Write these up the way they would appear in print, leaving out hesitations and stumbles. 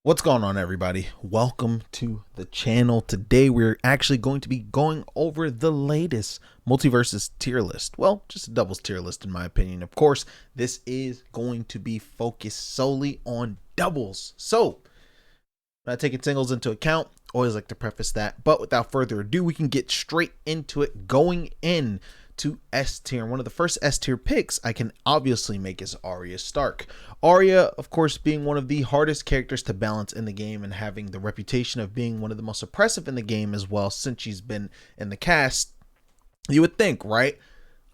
What's going on, everybody? Welcome to the channel. Today we're actually going to be going over the latest Multiversus tier list. Well, just a doubles tier list in my opinion. Of course, this is going to be focused solely on doubles. So, not taking singles into account, always like to preface that. But without further ado, we can get straight into it. Going in to S tier. One of the first S tier picks I can obviously make is Arya Stark. Arya, of course, being one of the hardest characters to balance in the game and having the reputation of being one of the most oppressive in the game as well since she's been in the cast. You would think, right?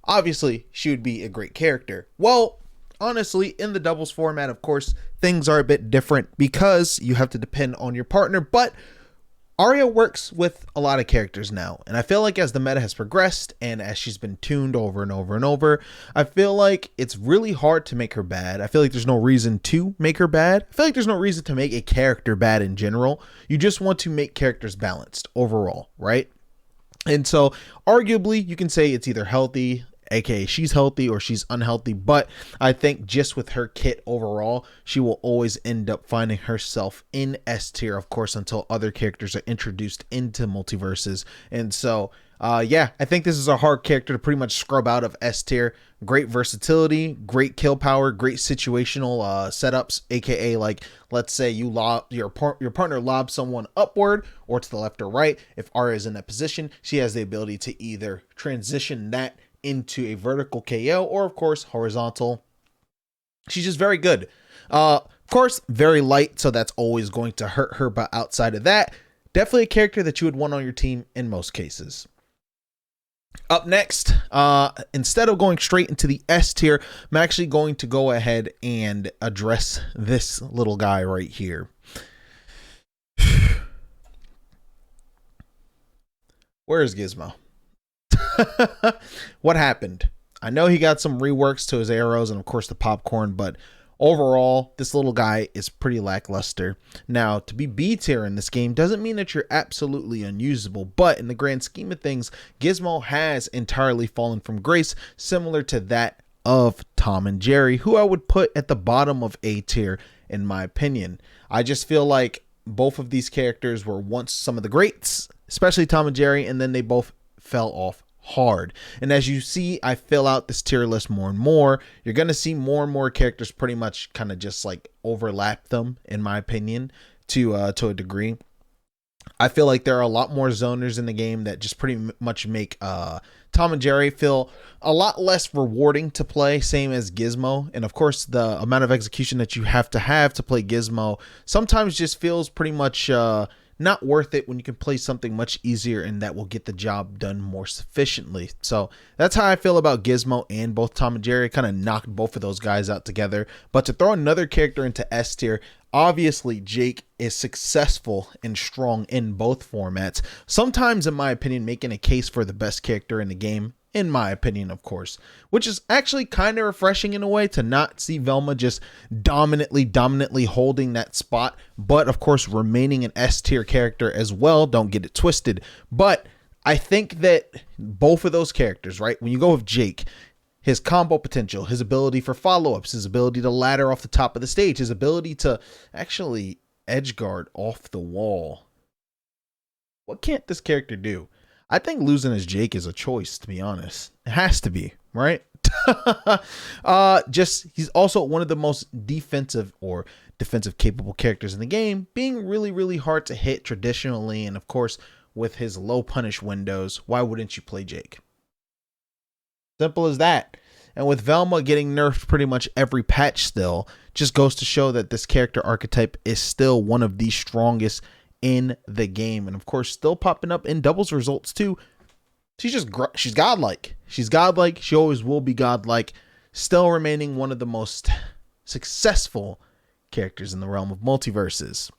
Obviously, she would be a great character. Well, honestly, in the doubles format, of course, things are a bit different because you have to depend on your partner, but Arya works with a lot of characters now, and I feel like as the meta has progressed and as she's been tuned over and over and over, I feel like it's really hard to make her bad. I feel like there's no reason to make her bad. I feel like there's no reason to make a character bad in general. You just want to make characters balanced overall, right? And so arguably you can say it's either healthy, aka she's healthy, or she's unhealthy, but I think just with her kit overall, she will always end up finding herself in S tier, of course, until other characters are introduced into Multiverses. And so yeah, I think this is a hard character to pretty much scrub out of S tier. Great versatility, great kill power, great situational setups, aka like, let's say you lob your partner lobs someone upward or to the left or right. If Arya is in that position, she has the ability to either transition that into a vertical KO or of course horizontal. She's just very good. Of course, very light, so that's always going to hurt her, but outside of that, definitely a character that you would want on your team in most cases. Up next, instead of going straight into the S tier, I'm actually going to go ahead and address this little guy right here. Where is Gizmo? What happened? I know he got some reworks to his arrows and of course the popcorn, but overall this little guy is pretty lackluster. Now, to be B tier in this game doesn't mean that you're absolutely unusable, but in the grand scheme of things, Gizmo has entirely fallen from grace, similar to that of Tom and Jerry, who I would put at the bottom of A tier in my opinion. I just feel like both of these characters were once some of the greats, especially Tom and Jerry, and then they both fell off hard. And as you see, I fill out this tier list more and more. You're going to see more and more characters pretty much kind of just like overlap them, in my opinion, to a degree. I feel like there are a lot more zoners in the game that just pretty much make Tom and Jerry feel a lot less rewarding to play, same as Gizmo. And of course, the amount of execution that you have to play Gizmo sometimes just feels pretty much not worth it when you can play something much easier and that will get the job done more sufficiently. So that's how I feel about Gizmo and both Tom and Jerry. Kind of knocked both of those guys out together. But to throw another character into S tier, obviously Jake is successful and strong in both formats. Sometimes, in my opinion, making a case for the best character in the game, in my opinion, of course, which is actually kind of refreshing in a way to not see Velma just dominantly holding that spot, but of course remaining an S tier character as well. Don't get it twisted. But I think that both of those characters, right, when you go with Jake, his combo potential, his ability for follow-ups, his ability to ladder off the top of the stage, his ability to actually edge guard off the wall. What can't this character do? I think losing as Jake is a choice, to be honest. It has to be, right? He's also one of the most defensive capable characters in the game, being really hard to hit traditionally. And of course, with his low punish windows, why wouldn't you play Jake? Simple as that. And with Velma getting nerfed pretty much every patch still, just goes to show that this character archetype is still one of the strongest in the game, and of course still popping up in doubles results too. She's godlike. She's godlike. She always will be godlike, still remaining one of the most successful characters in the realm of Multiverses.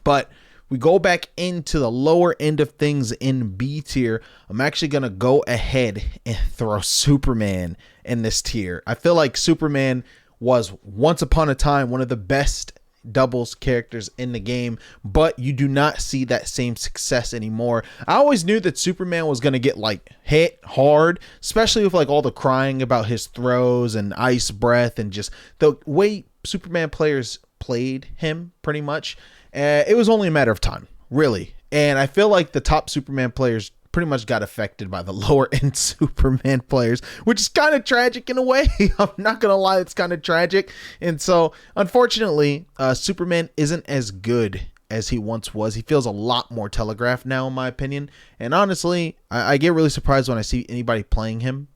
But we go back into the lower end of things in B tier. I'm actually gonna go ahead and throw Superman in this tier. I feel like Superman was once upon a time one of the best doubles characters in the game, but you do not see that same success anymore. I always knew that Superman was going to get like hit hard, especially with like all the crying about his throws and ice breath and just the way Superman players played him pretty much. It was only a matter of time, really. And I feel like the top Superman players pretty much got affected by the lower end Superman players, which is kind of tragic in a way. I'm not going to lie, it's kind of tragic. And so, unfortunately, Superman isn't as good as he once was. He feels a lot more telegraphed now, in my opinion. And honestly, I get really surprised when I see anybody playing him,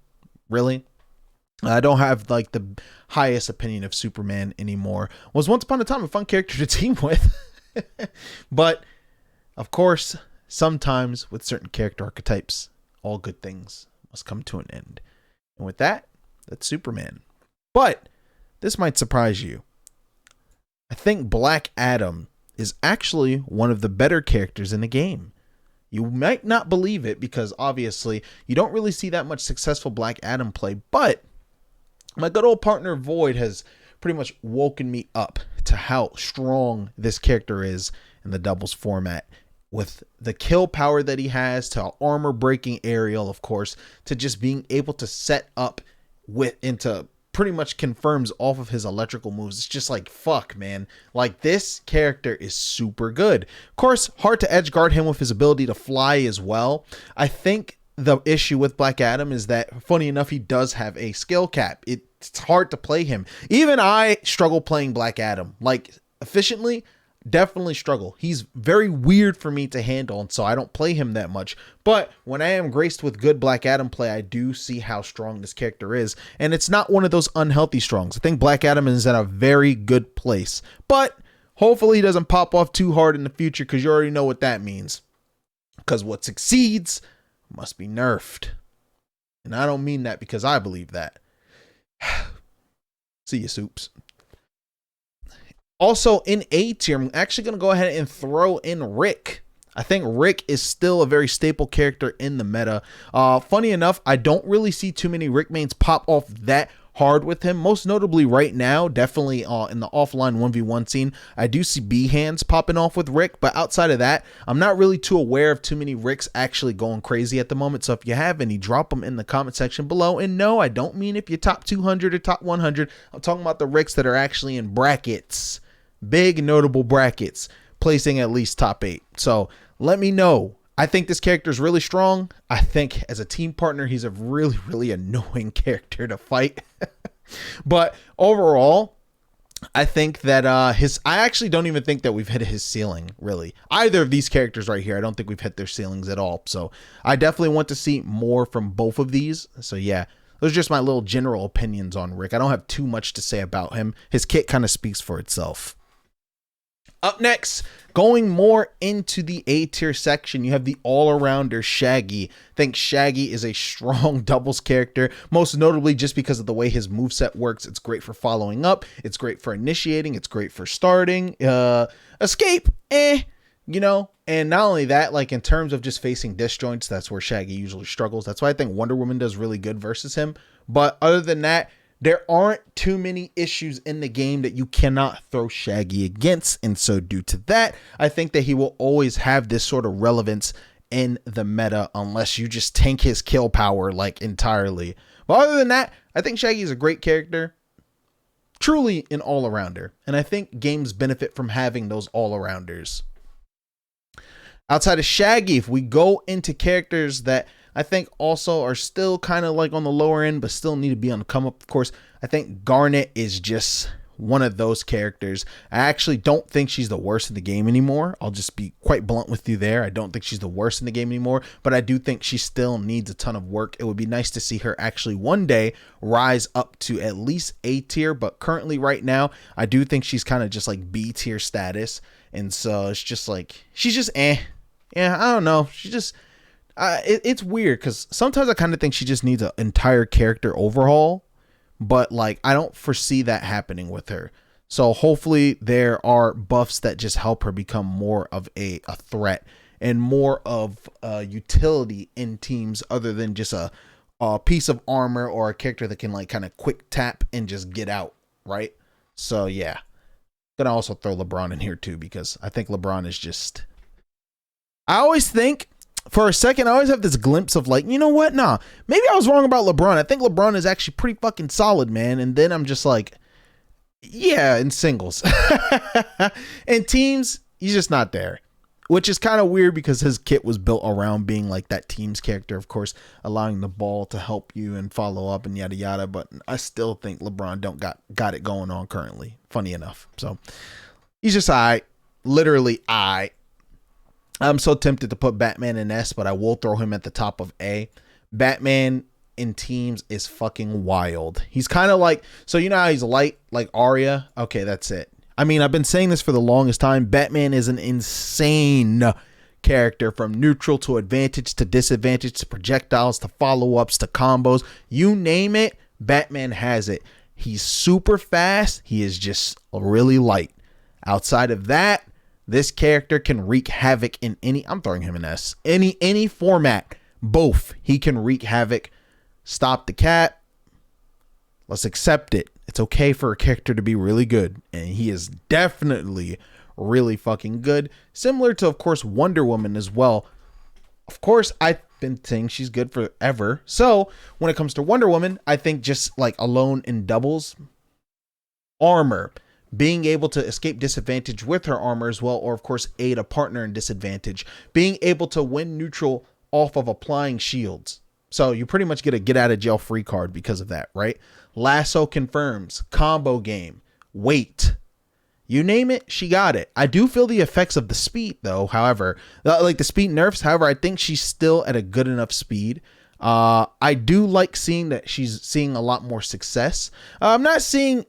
really. I don't have like the highest opinion of Superman anymore. Was once upon a time a fun character to team with. But, of course, sometimes with certain character archetypes, all good things must come to an end. And with that, that's Superman. But this might surprise you. I think Black Adam is actually one of the better characters in the game. You might not believe it because obviously you don't really see that much successful Black Adam play, but my good old partner Void has pretty much woken me up to how strong this character is in the doubles format, with the kill power that he has, to armor breaking aerial, of course, to just being able to set up with into pretty much confirms off of his electrical moves. It's just like, fuck, man. Like, this character is super good. Of course, hard to edge guard him with his ability to fly as well. I think the issue with Black Adam is that, funny enough, he does have a skill cap. It's hard to play him. Even I struggle playing Black Adam. Like, efficiently, definitely struggle. He's very weird for me to handle, and so I don't play him that much. But when I am graced with good Black Adam play, I do see how strong this character is, and it's not one of those unhealthy strongs. I think Black Adam is at a very good place, but hopefully he doesn't pop off too hard in the future, because you already know what that means. Because what succeeds must be nerfed, and I don't mean that because I believe that. See you, Soups. Also in A tier, I'm actually going to go ahead and throw in Rick. I think Rick is still a very staple character in the meta. Funny enough, I don't really see too many Rick mains pop off that hard with him. Most notably right now, definitely in the offline 1v1 scene, I do see B-hands popping off with Rick. But outside of that, I'm not really too aware of too many Ricks actually going crazy at the moment. So if you have any, drop them in the comment section below. And no, I don't mean if you're top 200 or top 100. I'm talking about the Ricks that are actually in brackets. Big notable brackets, placing at least top 8. So let me know. I think this character is really strong. I think as a team partner, he's a really, really annoying character to fight. But overall, I think that I actually don't even think that we've hit his ceiling, really. Either of these characters right here, I don't think we've hit their ceilings at all. So I definitely want to see more from both of these. So yeah, those are just my little general opinions on Rick. I don't have too much to say about him. His kit kind of speaks for itself. Up next, going more into the A tier section, you have the all-arounder Shaggy. I think Shaggy is a strong doubles character, most notably just because of the way his moveset works. It's great for following up, it's great for initiating, it's great for starting, escape, you know. And not only that, like in terms of just facing disjoints, that's where Shaggy usually struggles. That's why I think Wonder Woman does really good versus him. But other than that, there aren't too many issues in the game that you cannot throw Shaggy against. And so due to that, I think that he will always have this sort of relevance in the meta unless you just tank his kill power like entirely. But other than that, I think Shaggy is a great character. Truly an all-arounder. And I think games benefit from having those all-arounders. Outside of Shaggy, if we go into characters that I think also are still kind of like on the lower end, but still need to be on the come up. Of course, I think Garnet is just one of those characters. I actually don't think she's the worst in the game anymore. I'll just be quite blunt with you there. I don't think she's the worst in the game anymore, but I do think she still needs a ton of work. It would be nice to see her actually one day rise up to at least A tier, but currently right now, I do think she's kind of just like B tier status. And so it's just like, she's just Yeah, I don't know. She just... it's weird because sometimes I kind of think she just needs an entire character overhaul, but like I don't foresee that happening with her. So hopefully there are buffs that just help her become more of a threat and more of a utility in teams other than just a piece of armor or a character that can like kind of quick tap and just get out, right? So yeah, gonna also throw LeBron in here too because I think LeBron is just... I always think... For a second, I always have this glimpse of like, you know what? Nah, maybe I was wrong about LeBron. I think LeBron is actually pretty fucking solid, man. And then I'm just like, Yeah, in singles. In teams, he's just not there. Which is kind of weird because his kit was built around being like that team's character, of course, allowing the ball to help you and follow up and yada yada. But I still think LeBron don't got it going on currently. Funny enough. So he's just literally I'm so tempted to put Batman in S, but I will throw him at the top of A. Batman in teams is fucking wild. He's kind of like, so you know how he's light like Arya? Okay, that's it. I mean, I've been saying this for the longest time. Batman is an insane character, from neutral to advantage to disadvantage to projectiles to follow-ups to combos. You name it, Batman has it. He's super fast. He is just really light. Outside of that, this character can wreak havoc in any, I'm throwing him an S, any format. Both. He can wreak havoc. Stop the cat. Let's accept it. It's okay for a character to be really good. And he is definitely really fucking good. Similar to, of course, Wonder Woman as well. Of course, I've been saying she's good forever. So when it comes to Wonder Woman, I think just like alone in doubles, armor, being able to escape disadvantage with her armor as well, or of course aid a partner in disadvantage, being able to win neutral off of applying shields. So you pretty much get a get out of jail free card because of that, right? Lasso confirms, combo game, weight, you name it, she got it. I do feel the effects of the speed though. However, like the speed nerfs. However, I think she's still at a good enough speed. I do like seeing that she's seeing a lot more success. I'm not seeing,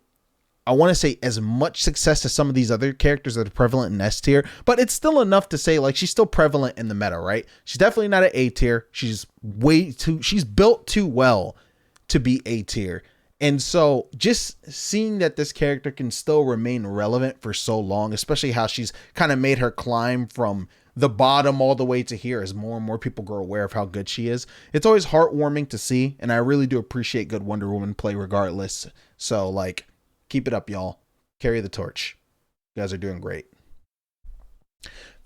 I want to say, as much success as some of these other characters that are prevalent in S tier, but it's still enough to say like she's still prevalent in the meta, right? She's definitely not at A tier. She's built too well to be A tier. And so just seeing that this character can still remain relevant for so long, especially how she's kind of made her climb from the bottom all the way to here as more and more people grow aware of how good she is. It's always heartwarming to see. And I really do appreciate good Wonder Woman play regardless. So like, keep it up, y'all. Carry the torch. You guys are doing great.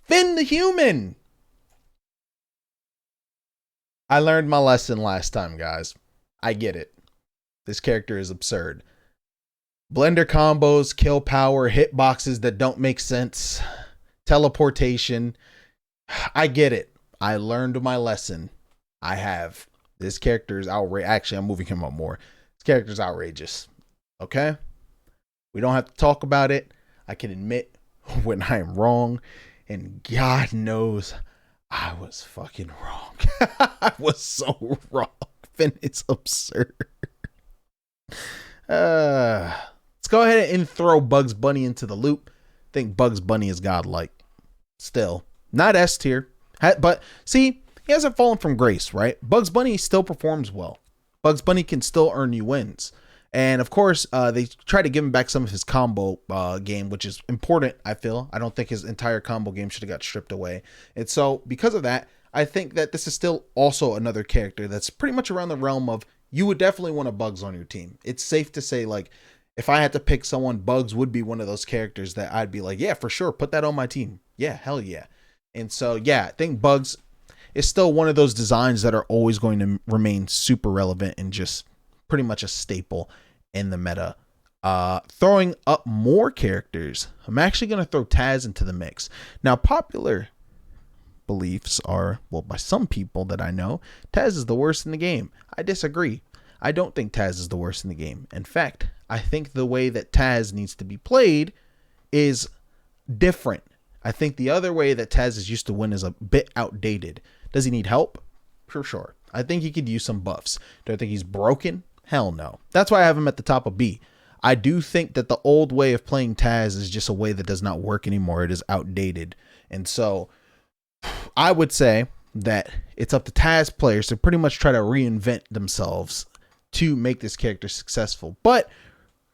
Finn the Human. I learned my lesson last time, guys. I get it. This character is absurd. Blender combos, kill power, hitboxes that don't make sense, teleportation. I get it. I learned my lesson. I have. This character is outrageous. Actually, I'm moving him up more. This character is outrageous. Okay? We don't have to talk about it. I can admit when I am wrong. And God knows I was fucking wrong. I was so wrong. Finn is absurd. Let's go ahead and throw Bugs Bunny into the loop. I think Bugs Bunny is godlike. Still. Not S tier. But see, he hasn't fallen from grace, right? Bugs Bunny still performs well. Bugs Bunny can still earn you wins. And of course, they try to give him back some of his combo game, which is important, I feel. I don't think his entire combo game should have got stripped away. And so because of that, I think that this is still also another character that's pretty much around the realm of, you would definitely want a Bugs on your team. It's safe to say, like, if I had to pick someone, Bugs would be one of those characters that I'd be like, yeah, for sure, put that on my team. Yeah, hell yeah. And so, yeah, I think Bugs is still one of those designs that are always going to remain super relevant and just pretty much a staple in the meta. Throwing up more characters, I'm actually going to throw Taz into the mix. Now, popular beliefs are, well, by some people that I know, Taz is the worst in the game. I disagree. I don't think Taz is the worst in the game. In fact, I think the way that Taz needs to be played is different. I think the other way that Taz is used to win is a bit outdated. Does he need help? For sure. I think he could use some buffs. Do I think he's broken? Hell no. That's why I have him at the top of B. I do think that the old way of playing Taz is just a way that does not work anymore. It is outdated. And so I would say that it's up to Taz players to pretty much try to reinvent themselves to make this character successful. But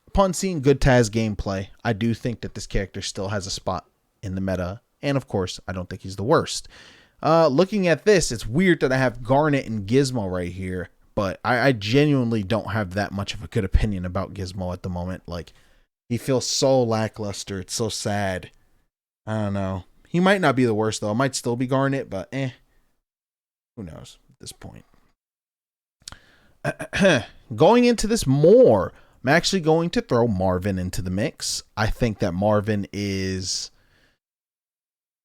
upon seeing good Taz gameplay, I do think that this character still has a spot in the meta. And of course, I don't think he's the worst. Looking at this, it's weird that I have Garnet and Gizmo right here, but I genuinely don't have that much of a good opinion about Gizmo at the moment. Like, he feels so lackluster. It's so sad. I don't know. He might not be the worst, though. It might still be Garnet, but who knows at this point. Going into this more, I'm actually going to throw Marvin into the mix. I think that Marvin is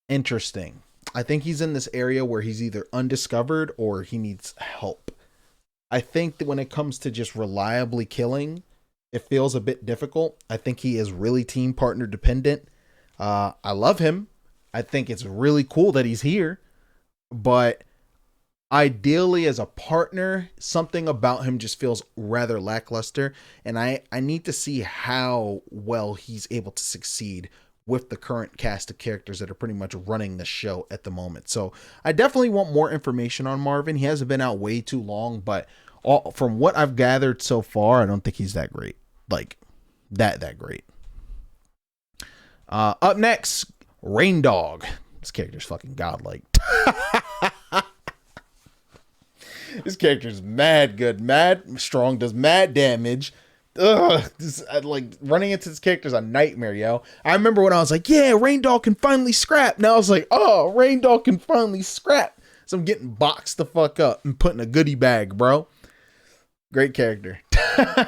interesting. I think he's in this area where he's either undiscovered or he needs help. I think that when it comes to just reliably killing, it feels a bit difficult. I think he is really team partner dependent. I love him. I think it's really cool that he's here, but ideally as a partner, something about him just feels rather lackluster. And I need to see how well he's able to succeed with the current cast of characters that are pretty much running the show at the moment. So I definitely want more information on Marvin. He hasn't been out way too long, but from what I've gathered so far, I don't think he's that great. Like that great. Up next, Rein-Dog. This character's fucking godlike. This character's mad good, mad strong, does mad damage. Ugh, like running into this character's a nightmare, yo. I remember when I was like, yeah, Rein-Dog can finally scrap. Now I was like, oh, Rein-Dog can finally scrap. So I'm getting boxed the fuck up and put in a goodie bag, bro. Great character.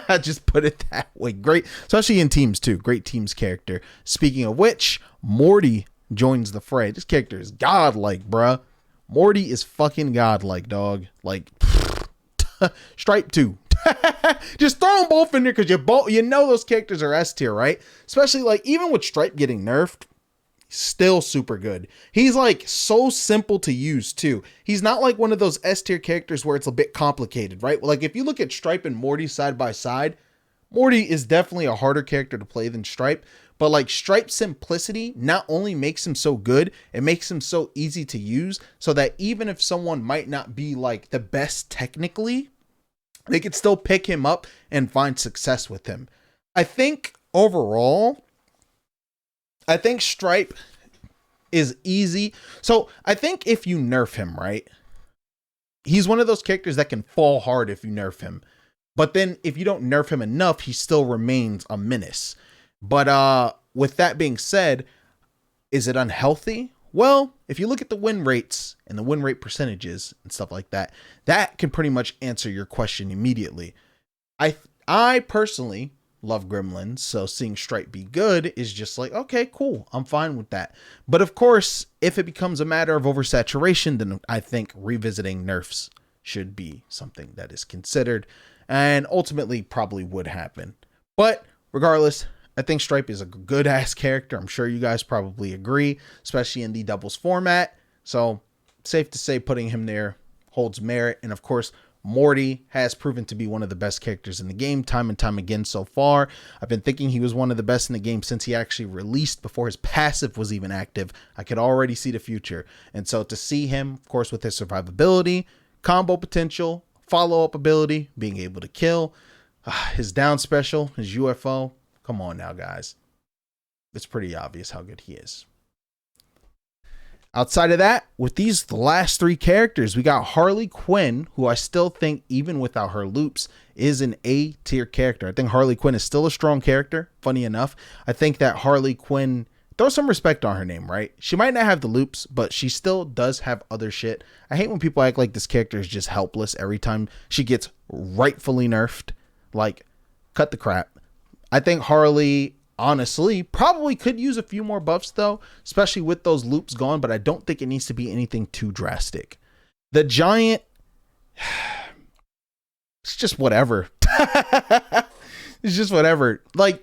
I just put it that way. Great, especially in teams too. Great teams character. Speaking of which, Morty joins the fray. This character is godlike, bruh. Morty is fucking godlike, dog. Like, Stripe too. Just throw them both in there because you know those characters are S tier, right? Especially like even with Stripe getting nerfed, still super good. He's like so simple to use too. He's not like one of those S tier characters where it's a bit complicated, right? Like if you look at Stripe and Morty side by side, Morty is definitely a harder character to play than Stripe. But like Stripe's simplicity not only makes him so good, it makes him so easy to use so that even if someone might not be like the best technically, they could still pick him up and find success with him. I think overall, I think Stripe is easy. So I think if you nerf him, right, he's one of those characters that can fall hard if you nerf him. But then if you don't nerf him enough, he still remains a menace. But with that being said, is it unhealthy? Well, if you look at the win rates and the win rate percentages and stuff like that, that can pretty much answer your question immediately. I personally love Gremlins, so seeing Stripe be good is just like, okay, cool, I'm fine with that. But of course, if it becomes a matter of oversaturation, then I think revisiting nerfs should be something that is considered and ultimately probably would happen. But regardless, I think Stripe is a good ass character. I'm sure you guys probably agree, especially in the doubles format. So safe to say putting him there holds merit. And of course, Morty has proven to be one of the best characters in the game time and time again so far. I've been thinking he was one of the best in the game since he actually released before his passive was even active. I could already see the future. And so to see him, of course, with his survivability, combo potential, follow-up ability, being able to kill, his down special, his UFO, come on now, guys. It's pretty obvious how good he is. Outside of that, with the last three characters, we got Harley Quinn, who I still think, even without her loops, is an A tier character. I think Harley Quinn is still a strong character. Funny enough, I think that Harley Quinn, throw some respect on her name, right? She might not have the loops, but she still does have other shit. I hate when people act like this character is just helpless every time she gets rightfully nerfed. Like, cut the crap. I think Harley, honestly, probably could use a few more buffs though, especially with those loops gone, but I don't think it needs to be anything too drastic. The Giant, it's just whatever. It's just whatever. Like,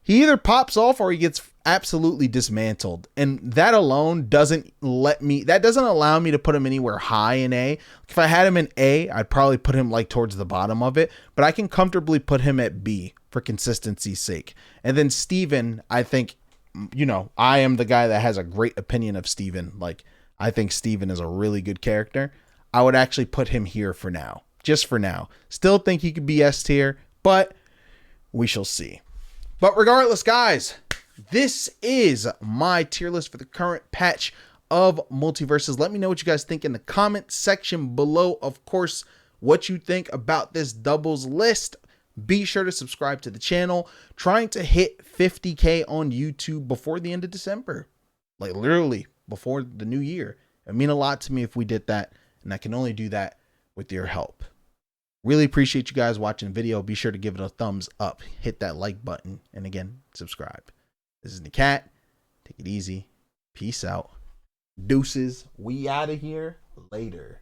he either pops off or he gets absolutely dismantled. And that alone doesn't allow me to put him anywhere high in A. If I had him in A, I'd probably put him like towards the bottom of it, but I can comfortably put him at B for consistency's sake. And then Steven, I think, you know, I am the guy that has a great opinion of Steven. Like, I think Steven is a really good character. I would actually put him here for now, just for now. Still think he could be S tier, but we shall see. But regardless, guys, this is my tier list for the current patch of Multiversus. Let me know what you guys think in the comment section below. Of course, what you think about this doubles list. Be sure to subscribe to the channel. Trying to hit 50K on YouTube before the end of December. Like literally before the new year. It would mean a lot to me if we did that. And I can only do that with your help. Really appreciate you guys watching the video. Be sure to give it a thumbs up, hit that like button, and again, subscribe. This is NAKAT. Take it easy. Peace out. Deuces. We out of here. Later.